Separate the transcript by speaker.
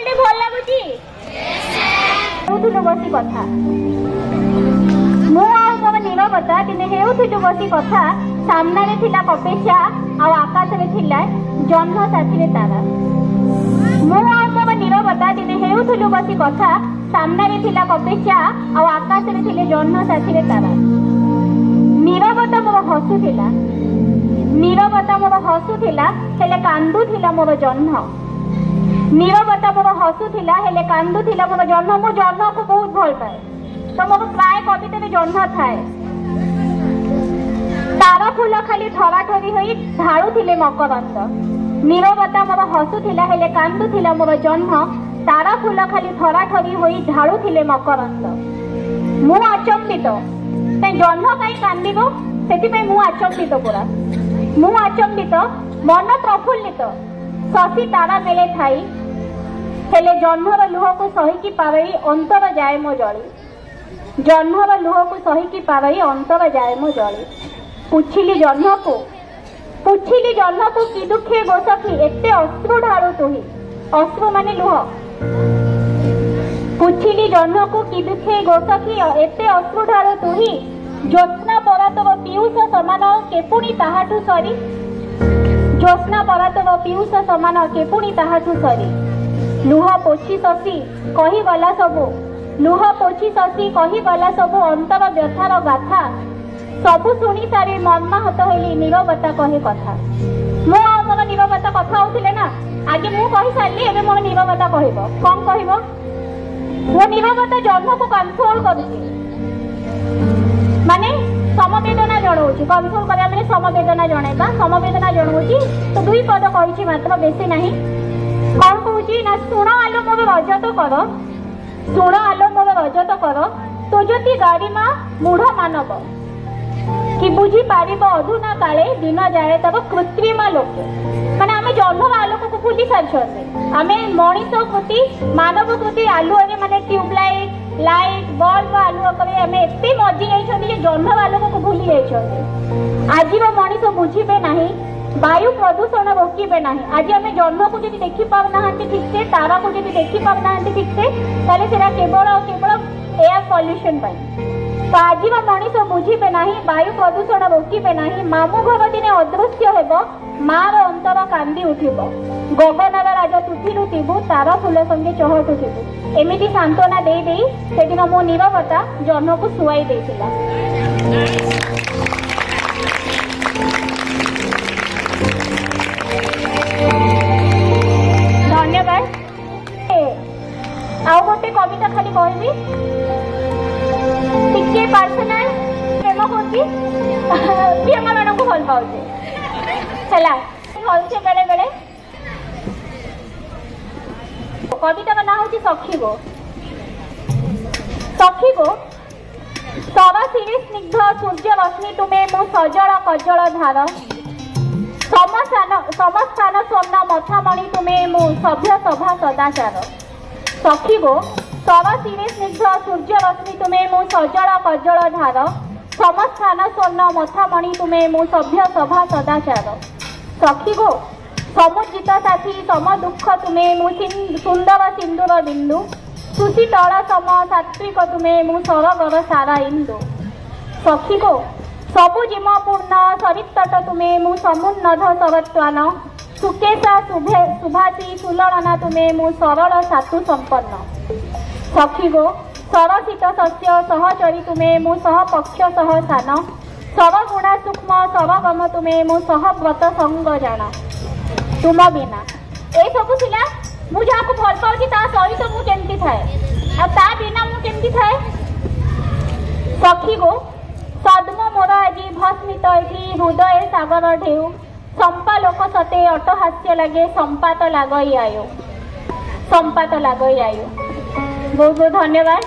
Speaker 1: केमती भल लगुची बसी कथा मोर नीरवता दिने हेउथिलु बसी कथा सामने रे थिला कपेक्षा आ आकाश रे थिला जन्म साथी रे तारा मोर नीरवता दिने हेउथिलु बसी कथा सामने रे थिला कपेक्षा आ आकाश रे थिले जन्म साथी रे तारा नीरवता मोर हसुथिला नीरवता मोर हसुथिला हेले कांदुथिला मोर जन्म नीरवता मोर हसुथिला हेले कांदुथिला मोर जन्म मो जन्म को बहुत भल पाए तो मोर प्राय कविता रे जन्म थाए तारा फूल खाली ठरा ठरी होई ढाळुथिले मकरंद नीरवता मोर हसुथिला हेले कांदुथिला मोर जन्म तारा फूल खाली ठरा ठरी होई ढाळुथिले मकरंद मु अचंबित ते जन्म काई कांदिबो सेति पे मु अचंबित पूरा मु अचंबित मन प्रफुल्लित शशि तारा मेले थाई हेले जन्मर लुह को सहिकी पारई अंतर जाए मो जली जन्मर लुह को सहिकी पारई अंतर जाए मो जली पुछिली जन्म को कि दुखे गो सखी एते अश्रु ढाळु तुही अश्रु माने लुह पुछिली जन्म को कि दुखे गो सखी एते अश्रु ढाळु तुही ज्योत्स्ना परातव पीयूष समान केपुणी ताहाठु सरी ज्योत्स्ना परातव पीयूष समान केपुणी ताहाठु सरी लुह पोछि शशि कही गला सबु लुह पोछि शशि कही गला सबु अंतर व्यथार गाथा सबु शुणी सारी मर्माहत होली नीरवता कहे कथा मो मोर नीरवता कथा होथिले ना आगे मु कहि सारली एबे मोर नीरवता कहबो कोन कहबो मो नीरवता जन्म को कंट्रोल करूची माने समवेदना जणाऊँ कंट्रोल करा माने समवेदना जणाइबा समवेदना जणाऊँ तो दुई पद कही मात्र बेसी नहीं कौन कहूँ ना शुण आलो मोर रजत कर शुण आलो मोर रजत कर तो ज्योति गारिमा मूढ़ मानव कि बुझी पारिब अधुना काले दिन जाए तब कृत्रिम लोके माने आमे जन्म आलोक को भूली सारी आमे मनीष कृति मानव कृति आलुआ माने ट्यूबलाइट लाइट बल्ब आलुआ करे आमे एते मजी जाइछथि जन्म आलोक को भूली जाइछथि आज मनीष बुझीबे नहीं वायु प्रदूषण रोकबे ना आज आम जन्म को जब देखी पाना ठीक से तारा को जब देखी पाना ठीक से ताले सेरा केवल एयर पॉल्यूशन तो आज मनीष बुझीबे ना वायु प्रदूषण रोकबे ना मामू घर दिने अदृश्य हेब मार अंतर कांदी उठिब गगनर राजा तुथिलु थिबु तारा फूल संगे चहटु थिबु एमिति सांत्वना दे दे सेदिन मो नीरवता जन्म को सुआई देथिला। धन्यवाद। आउ गोटे कविता खाली कहबी टिके पर्सनल प्रेम होची प्रेम मान को भल पाउचे चला होचे बेले बेले कविता ना होची सखी गो सरसिरी स्निग्ध सूर्य रश्मि तुमे मो सजल कजल धार समस्थान स्वर्ण मथामणि तुमे मो सभ्य सभा सदाचार सखी गो सरसिरी स्निग्ध सूर्य रश्मि तुमे मो सजल कजल धार समस्थान स्वर्ण मथामणि तुमे मो सभ्य सभा सदाचार सखी गो समुचित साथी सम दुख तुमे मो सुंदर सिंदूर बिंदु सुशीतल सम सात्विक तुमे मो सरगर सारा इंदु सखी गो सबु जिमपूर्ण सरितट तुमे मु समुन्नध सरत्वान सुकेशा सुभाषी सुललना तुमे मु सरल सातु संपन्न सखी गो सरसित शस्य सहचरी तुमे मु सह पक्ष सह सान सरगुणा सूक्ष्म सरगम तुमे मु सह व्रत संग जाना तुम बिना ए सबु थिला मु जाको भल पाउची ता सहित मु केमती थाए आ ता बिना मु केमती थाए सखी गो सद्म मोर आज भस्मित एठी हृदय सागर ढेउ संपा लोक सते अटहास्य लगे संपात लागई आयो बहुत बहुत धन्यवाद।